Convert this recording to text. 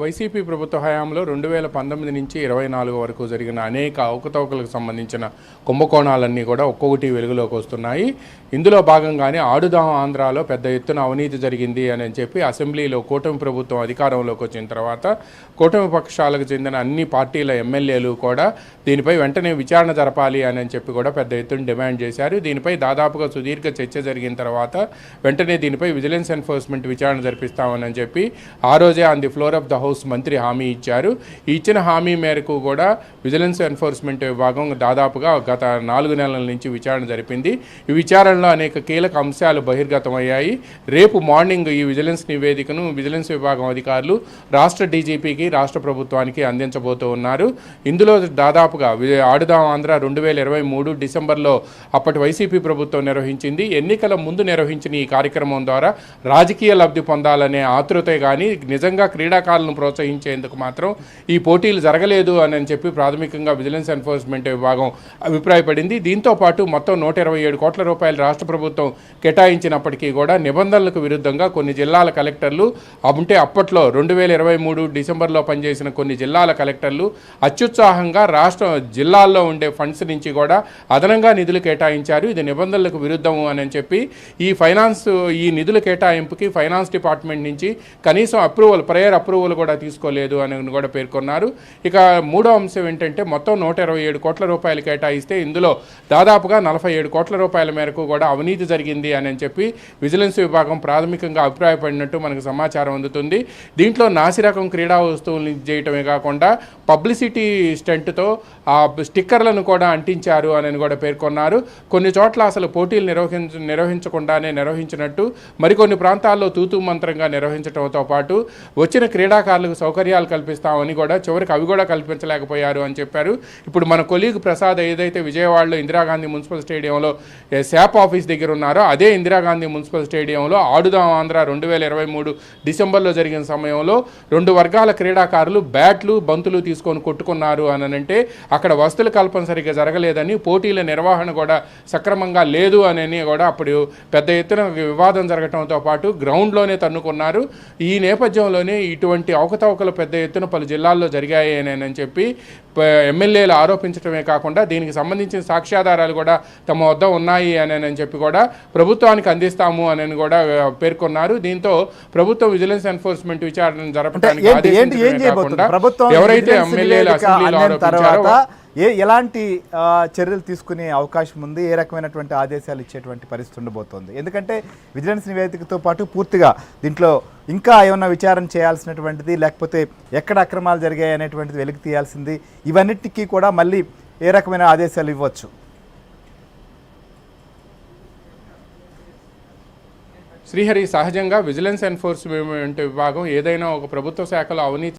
YCP ప్రభుత్వ హయాంలో 2019 నుంచి 24 వరకు జరిగిన అనేక అవకతవకలకు సంబంధించిన కుంభకోణాలన్నీ కూడా ఒక్కొక్కటి వెలుగులోకి వస్తున్నాయి. ఇందులో భాగంగానే ఆడుదాం ఆంధ్రాలో పెద్ద ఎత్తున అవినీతి జరిగింది అని చెప్పి అసెంబ్లీలో కూటమి ప్రభుత్వం అధికారంలోకి వచ్చిన తర్వాత కూటమి పక్షాలకు చెందిన అన్ని పార్టీల ఎమ్మెల్యేలు కూడా దీనిపై వెంటనే విచారణ జరపాలి అని చెప్పి కూడా పెద్ద ఎత్తున డిమాండ్ చేశారు. దీనిపై దాదాపుగా సుదీర్ఘ చర్చ జరిగిన తర్వాత వెంటనే దీనిపై విజిలెన్స్ ఎన్ఫోర్స్మెంట్ విచారణ జరిపిస్తామని చెప్పి ఆ రోజే on the floor of the house మంత్రి హామీ ఇచ్చారు. ఇచ్చిన హామీ మేరకు కూడా విజిలెన్స్ ఎన్ఫోర్స్మెంట్ విభాగం దాదాపుగా గత 4 నెలల నుంచి విచారణ జరిపింది. ఈ విచారణలో అనేక కీలక అంశాలు బహిర్గతమయ్యాయి. రేపు మార్నింగ్ ఈ విజిలెన్స్ నివేదికను విజిలెన్స్ విభాగం అధికారులు రాష్ట్ర డీజీపీకి రాష్ట్ర ప్రభుత్వానికి అందించబోతూ ఉన్నారు. ఇందులో దాదాపుగా ఆడుదాం ఆంధ్ర 2023 డిసెంబర్లో అప్పటి వైసీపీ ప్రభుత్వం నిర్వహించింది. ఎన్నికల ముందు నిర్వహించిన ఈ కార్యక్రమం ద్వారా రాజకీయ లబ్ధి పొందాలనే ఆతృతే కానీ నిజంగా క్రీడాకారులను ప్రోత్సహించేందుకు మాత్రం ఈ పోటీలు జరగలేదు అని చెప్పి ప్రాథమికంగా విజిలెన్స్ ఎన్ఫోర్స్మెంట్ విభాగం అభిప్రాయపడింది. దీంతో పాటు మొత్తం 127 కోట్ల రూపాయలు రాష్ట్ర ప్రభుత్వం కేటాయించినప్పటికీ కూడా నిబంధనలకు విరుద్ధంగా కొన్ని జిల్లాల కలెక్టర్లు ఉంటే అప్పట్లో 2023 డిసెంబర్లో పనిచేసిన కొన్ని జిల్లాల కలెక్టర్లు అత్యుత్సాహంగా జిల్లాల్లో ఉండే ఫండ్స్ నుంచి కూడా అదనంగా నిధులు కేటాయించారు. ఇది నిబంధనలకు విరుద్ధము అని చెప్పి ఈ నిధుల కేటాయింపుకి ఫైనాన్స్ డిపార్ట్మెంట్ నుంచి కనీసం ప్రయర్ అప్రూవల్ కూడా తీసుకోలేదు అని కూడా పేర్కొన్నారు. ఇక మూడో అంశం ఏంటంటే మొత్తం 127 కోట్ల రూపాయలు కేటాయిస్తే ఇందులో దాదాపుగా 47 కోట్ల రూపాయల మేరకు కూడా అవినీతి జరిగింది అని చెప్పి విజిలెన్స్ విభాగం ప్రాథమికంగా అభిప్రాయపడినట్టు మనకు సమాచారం అందుతుంది. దీంట్లో నాసిరకం క్రీడా వస్తువులను చేయటమే కాకుండా పబ్లిసిటీ స్టంట్తో ఆ స్టిక్కర్లను కూడా అంటించారు అని కూడా పేర్కొన్నారు. కొన్ని చోట్ల అసలు పోటీలు నిర్వహించకుండానే నిర్వహించినట్టు, మరికొన్ని ప్రాంతాల్లో తూతూ మంత్రంగా నిర్వహించడంతో పాటు వచ్చిన క్రీడాకారులకు సౌకర్యాలు కల్పిస్తామని కూడా చివరికి అవి కూడా కల్పించలేకపోయారు అని చెప్పారు. ఇప్పుడు మన కొలీగ్ ప్రసాద్ ఏదైతే విజయవాడలో ఇందిరాగాంధీ మున్సిపల్ స్టేడియంలో శాప్ ఆఫీస్ దగ్గర ఉన్నారో అదే ఇందిరాగాంధీ మున్సిపల్ స్టేడియంలో ఆడుదాం ఆంధ్ర 2023 డిసెంబర్లో జరిగిన సమయంలో 2 వర్గాల క్రీడాకారులు బ్యాట్లు బంతులు తీసుకొని కొట్టుకున్నారు అని అంటే అక్కడ వసతుల కల్పన సరిగ్గా జరగలేదని, పోటీల నిర్వహణ కూడా సక్రమంగా లేదు అని కూడా అప్పుడు పెద్ద ఎత్తున వివాదం జరగడంతో పాటు గ్రౌండ్లోనే తన్నుకున్నారు. ఈ నేపథ్యంలోనే ఇటువంటి అవకతవకలు పెద్ద ఎత్తున పలు జిల్లాల్లో జరిగాయి అని చెప్పి ఎమ్మెల్యేలు ఆరోపించడమే కాకుండా దీనికి సంబంధించిన సాక్ష్యాధారాలు కూడా తమ వద్ద ఉన్నాయి అని చెప్పి కూడా ప్రభుత్వానికి అందిస్తాము అని కూడా పేర్కొన్నారు. దీంతో ప్రభుత్వం విజిలెన్స్ ఎన్ఫోర్స్మెంట్ విచారణ జరపడానికి ఎవరైతే ఎమ్మెల్యేలు అసెంబ్లీలో ఆరోపించారో ఎలాంటి చర్యలు తీసుకునే అవకాశం ఉంది, ఏ రకమైనటువంటి ఆదేశాలు ఇచ్చేటువంటి పరిస్థితి ఉండబోతోంది? ఎందుకంటే విజిలెన్స్ నివేదికతో పాటు పూర్తిగా దీంట్లో ఇంకా ఏమన్నా విచారణ చేయాల్సినటువంటిది, లేకపోతే ఎక్కడ అక్రమాలు జరిగాయి అనేటువంటిది వెలికి తీయాల్సింది, ఇవన్నిటికీ కూడా మళ్ళీ ఏ రకమైన ఆదేశాలు ఇవ్వచ్చు? శ్రీహరి, సహజంగా విజిలెన్స్ ఎన్ఫోర్స్మెంట్ విభాగం ఏదైనా ఒక ప్రభుత్వ శాఖలో అవినీతి